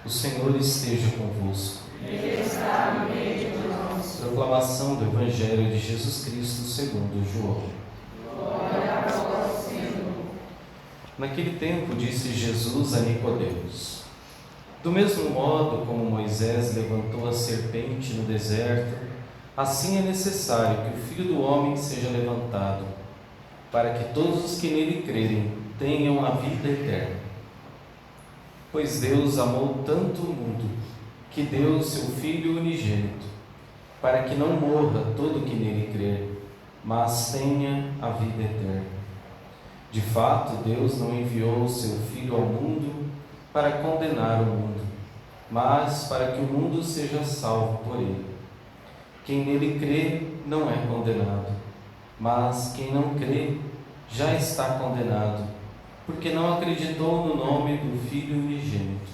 O Senhor esteja convosco. Ele está no meio de nós. Proclamação do Evangelho de Jesus Cristo segundo João. Glória a vós, Senhor. Naquele tempo disse Jesus a Nicodemos: do mesmo modo como Moisés levantou a serpente no deserto, assim é necessário que o Filho do Homem seja levantado, para que todos os que nele crerem tenham a vida eterna. Pois Deus amou tanto o mundo, que deu o seu Filho unigênito, para que não morra todo que nele crer, mas tenha a vida eterna. De fato, Deus não enviou o seu Filho ao mundo para condenar o mundo, mas para que o mundo seja salvo por ele. Quem nele crê não é condenado, mas quem não crê já está condenado, porque não acreditou no nome do Filho unigênito.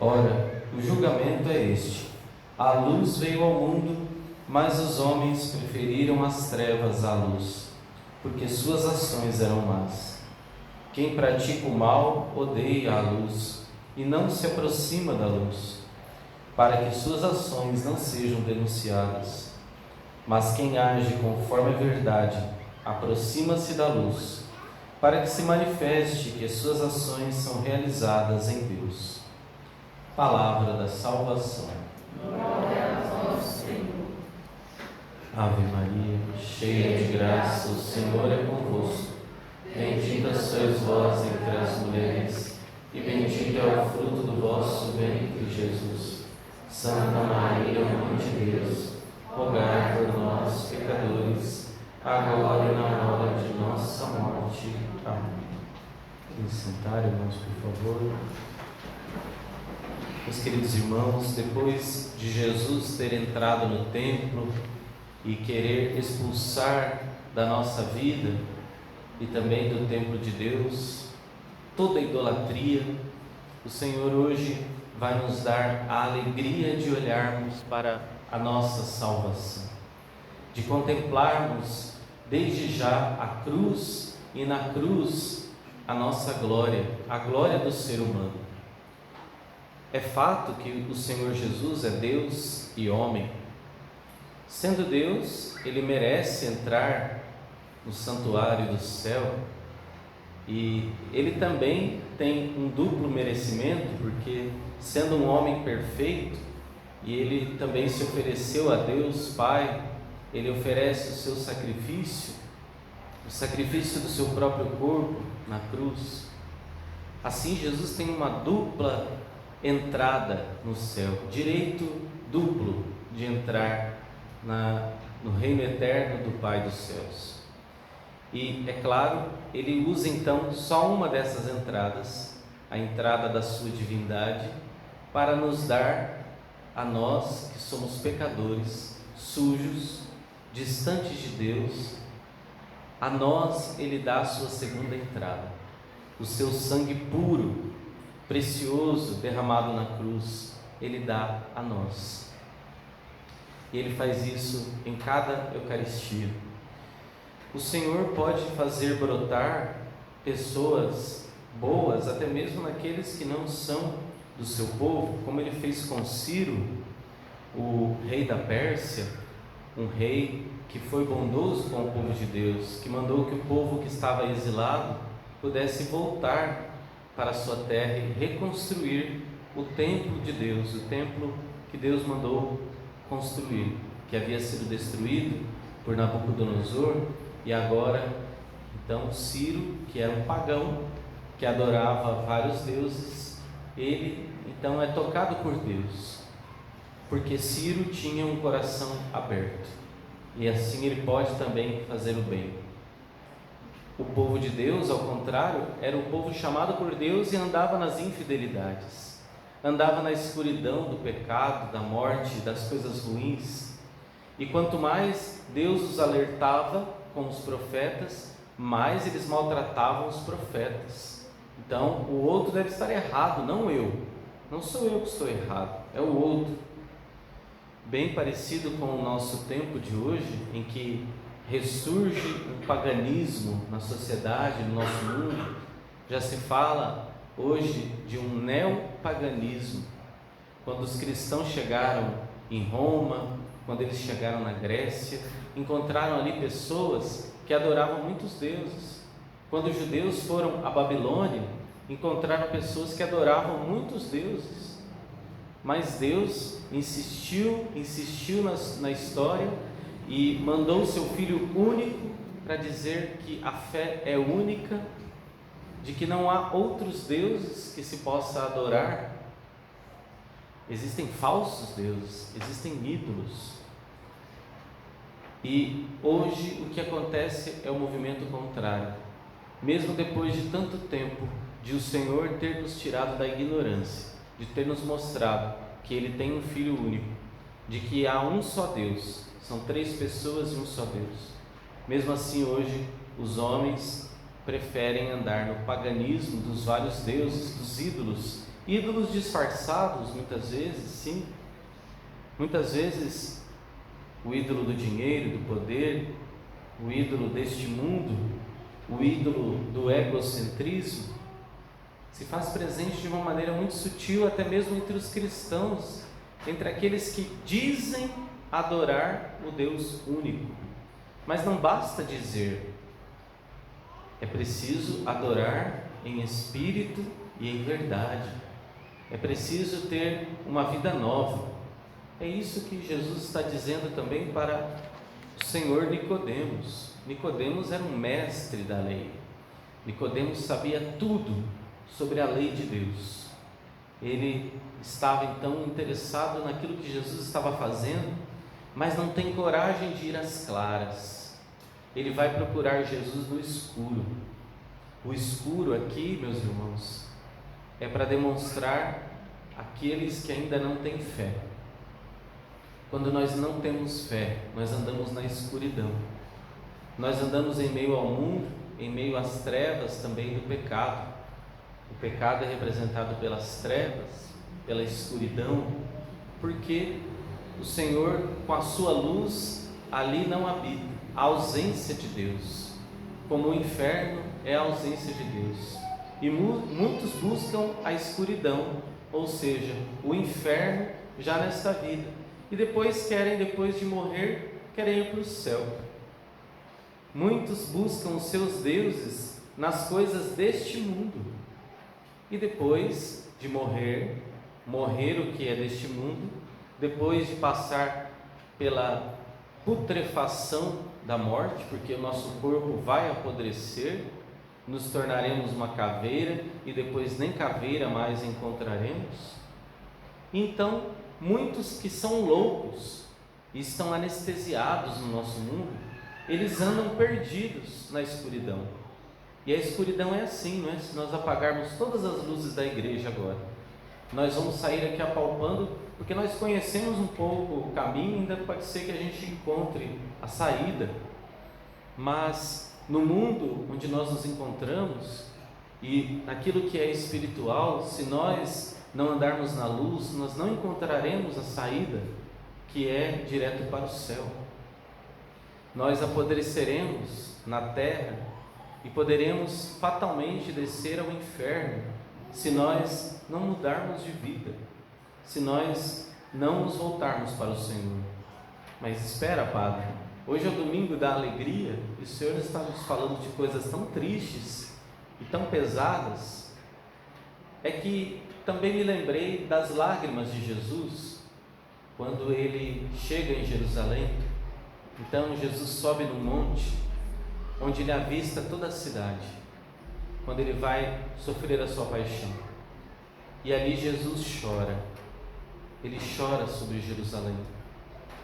Ora, o julgamento é este: a luz veio ao mundo, mas os homens preferiram as trevas à luz, porque suas ações eram más. Quem pratica o mal odeia a luz e não se aproxima da luz, para que suas ações não sejam denunciadas. Mas quem age conforme a verdade aproxima-se da luz, para que se manifeste que as suas ações são realizadas em Deus. Palavra da salvação. Glória a vós, Senhor. Ave Maria, cheia de graça, o Senhor é convosco. Bendita sois vós entre as mulheres, e bendito é o fruto do vosso ventre, Jesus. Santa Maria, Mãe de Deus, rogai por nós, pecadores, agora e na hora de nossa morte. Amém. Vamos sentar, irmãos, por favor. Meus queridos irmãos, depois de Jesus ter entrado no templo e querer expulsar da nossa vida e também do templo de Deus toda a idolatria, o Senhor hoje vai nos dar a alegria de olharmos para a nossa salvação, de contemplarmos desde já a cruz e na cruz a nossa glória, a glória do ser humano. É fato que o Senhor Jesus é Deus e homem. Sendo Deus, Ele merece entrar no santuário do céu, e Ele também tem um duplo merecimento, porque sendo um homem perfeito, e Ele também se ofereceu a Deus Pai, Ele oferece o seu sacrifício, o sacrifício do seu próprio corpo na cruz. Assim, Jesus tem uma dupla entrada no céu, direito duplo de entrar no reino eterno do Pai dos céus. E é claro, Ele usa então só uma dessas entradas, a entrada da sua divindade, para nos dar a nós que somos pecadores, sujos, distantes de Deus, a nós Ele dá a sua segunda entrada, o seu sangue puro, precioso, derramado na cruz, Ele dá a nós. E Ele faz isso em cada Eucaristia. O Senhor pode fazer brotar pessoas boas, até mesmo naqueles que não são do seu povo, como Ele fez com Ciro, o rei da Pérsia, um rei que foi bondoso com o povo de Deus, que mandou que o povo que estava exilado pudesse voltar para a sua terra e reconstruir o templo de Deus, o templo que Deus mandou construir, que havia sido destruído por Nabucodonosor. E agora, então, Ciro, que era um pagão, que adorava vários deuses, ele então é tocado por Deus, porque Ciro tinha um coração aberto, e assim ele pode também fazer o bem. O povo de Deus, ao contrário, era o povo chamado por Deus e andava nas infidelidades, andava na escuridão do pecado, da morte, das coisas ruins. E quanto mais Deus os alertava com os profetas, mais eles maltratavam os profetas. Então, o outro deve estar errado, não eu. Não sou eu que estou errado, é o outro. Bem parecido com o nosso tempo de hoje, em que ressurge um paganismo na sociedade, no nosso mundo. Já se fala hoje de um neopaganismo. Quando os cristãos chegaram em Roma, quando eles chegaram na Grécia, encontraram ali pessoas que adoravam muitos deuses. Quando os judeus foram à Babilônia, encontraram pessoas que adoravam muitos deuses. Mas Deus insistiu na história e mandou o seu Filho único para dizer que a fé é única, de que não há outros deuses que se possa adorar. Existem falsos deuses, existem ídolos. E hoje o que acontece é o movimento contrário. Mesmo depois de tanto tempo de o Senhor ter nos tirado da ignorância, de ter nos mostrado que Ele tem um Filho único, de que há um só Deus, são 3 pessoas e um só Deus. Mesmo assim, hoje os homens preferem andar no paganismo dos vários deuses, dos ídolos disfarçados, muitas vezes, sim. Muitas vezes o ídolo do dinheiro, do poder, o ídolo deste mundo, o ídolo do egocentrismo, se faz presente de uma maneira muito sutil, até mesmo entre os cristãos, entre aqueles que dizem adorar o Deus único. Mas não basta dizer, é preciso adorar em espírito e em verdade. É preciso ter uma vida nova. É isso que Jesus está dizendo também para o Senhor Nicodemos. Nicodemos era um mestre da lei. Nicodemos sabia tudo sobre a lei de Deus. Ele estava então interessado naquilo que Jesus estava fazendo, mas não tem coragem de ir às claras. Ele vai procurar Jesus no escuro. O escuro aqui, meus irmãos, é para demonstrar aqueles que ainda não têm fé. Quando nós não temos fé, nós andamos na escuridão. Nós andamos em meio ao mundo, em meio às trevas também do pecado. O pecado é representado pelas trevas, pela escuridão, porque o Senhor, com a sua luz, ali não habita, a ausência de Deus, como o inferno é a ausência de Deus. E muitos buscam a escuridão, ou seja, o inferno já nesta vida, e depois de morrer, querem ir para o céu. Muitos buscam os seus deuses nas coisas deste mundo, e depois de morrer o que é deste mundo, depois de passar pela putrefação da morte, porque o nosso corpo vai apodrecer, nos tornaremos uma caveira e depois nem caveira mais encontraremos. Então, muitos que são loucos e estão anestesiados no nosso mundo, eles andam perdidos na escuridão. E a escuridão é assim, não é? Se nós apagarmos todas as luzes da igreja agora, nós vamos sair aqui apalpando, porque nós conhecemos um pouco o caminho, ainda pode ser que a gente encontre a saída, mas no mundo onde nós nos encontramos e naquilo que é espiritual, se nós não andarmos na luz, nós não encontraremos a saída, que é direto para o céu. Nós apodreceremos na terra e poderemos fatalmente descer ao inferno, se nós não mudarmos de vida, se nós não nos voltarmos para o Senhor. Mas espera, Padre, hoje é o domingo da alegria e o Senhor está nos falando de coisas tão tristes e tão pesadas. É que também me lembrei das lágrimas de Jesus quando ele chega em Jerusalém. Então Jesus sobe no monte onde ele avista toda a cidade, quando ele vai sofrer a sua paixão, e ali Jesus chora. Ele chora sobre Jerusalém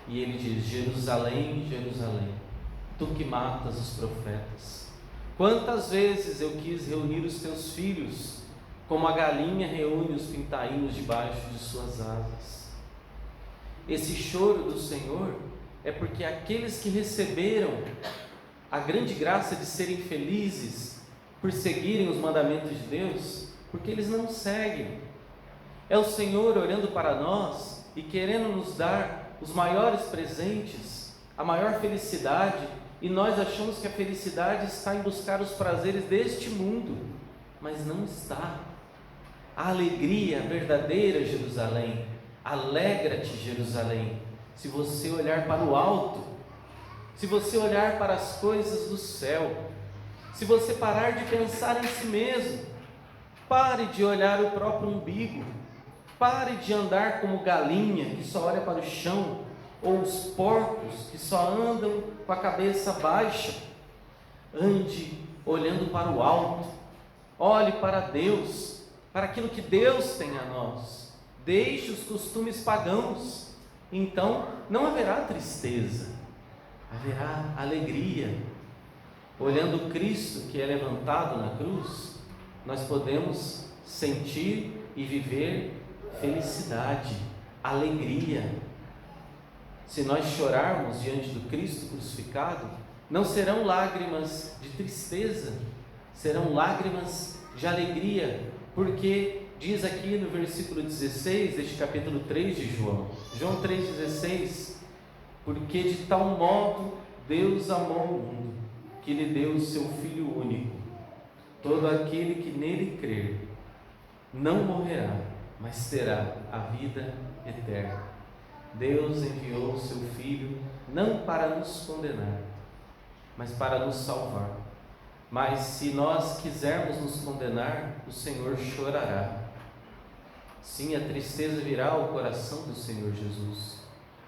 e ele diz: Jerusalém, Jerusalém, tu que matas os profetas, quantas vezes eu quis reunir os teus filhos, como a galinha reúne os pintainhos debaixo de suas asas. Esse choro do Senhor é porque aqueles que receberam a grande graça de serem felizes por seguirem os mandamentos de Deus, porque eles não seguem. É o Senhor olhando para nós e querendo nos dar os maiores presentes, a maior felicidade, e nós achamos que a felicidade está em buscar os prazeres deste mundo, mas não está. a alegria verdadeira, Jerusalém. Alegra-te, Jerusalém, se você olhar para o alto, se você olhar para as coisas do céu, se você parar de pensar em si mesmo, pare de olhar o próprio umbigo, pare de andar como galinha que só olha para o chão, ou os porcos que só andam com a cabeça baixa. Ande olhando para o alto, olhe para Deus, para aquilo que Deus tem a nós. Deixe os costumes pagãos, então não haverá tristeza, haverá alegria. Olhando Cristo que é levantado na cruz, nós podemos sentir e viver felicidade, alegria. Se nós chorarmos diante do Cristo crucificado, não serão lágrimas de tristeza, serão lágrimas de alegria, porque diz aqui no versículo 16 deste capítulo 3 de João 3,16: porque de tal modo Deus amou o mundo, que lhe deu o seu Filho único. Todo aquele que nele crer não morrerá, mas terá a vida eterna. Deus enviou o seu Filho não para nos condenar, mas para nos salvar. Mas se nós quisermos nos condenar, o Senhor chorará. Sim, a tristeza virá ao coração do Senhor Jesus,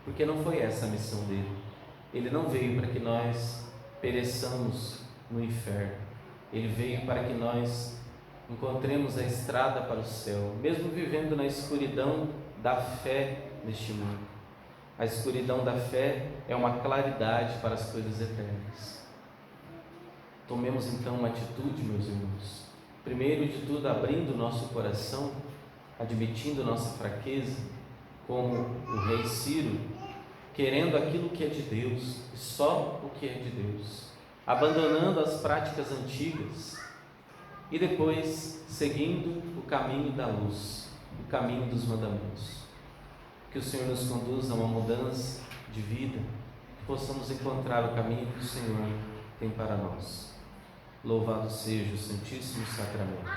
porque não foi essa a missão dele. Ele não veio para que nós pereçamos no inferno. Ele veio para que nós encontremos a estrada para o céu, mesmo vivendo na escuridão da fé neste mundo. A escuridão da fé é uma claridade para as coisas eternas. Tomemos então uma atitude, meus irmãos. Primeiro de tudo, abrindo o nosso coração, admitindo nossa fraqueza, como o rei Ciro, querendo aquilo que é de Deus, e só o que é de Deus, abandonando as práticas antigas, e depois seguindo o caminho da luz, o caminho dos mandamentos. Que o Senhor nos conduza a uma mudança de vida, que possamos encontrar o caminho que o Senhor tem para nós. Louvado seja o Santíssimo Sacramento.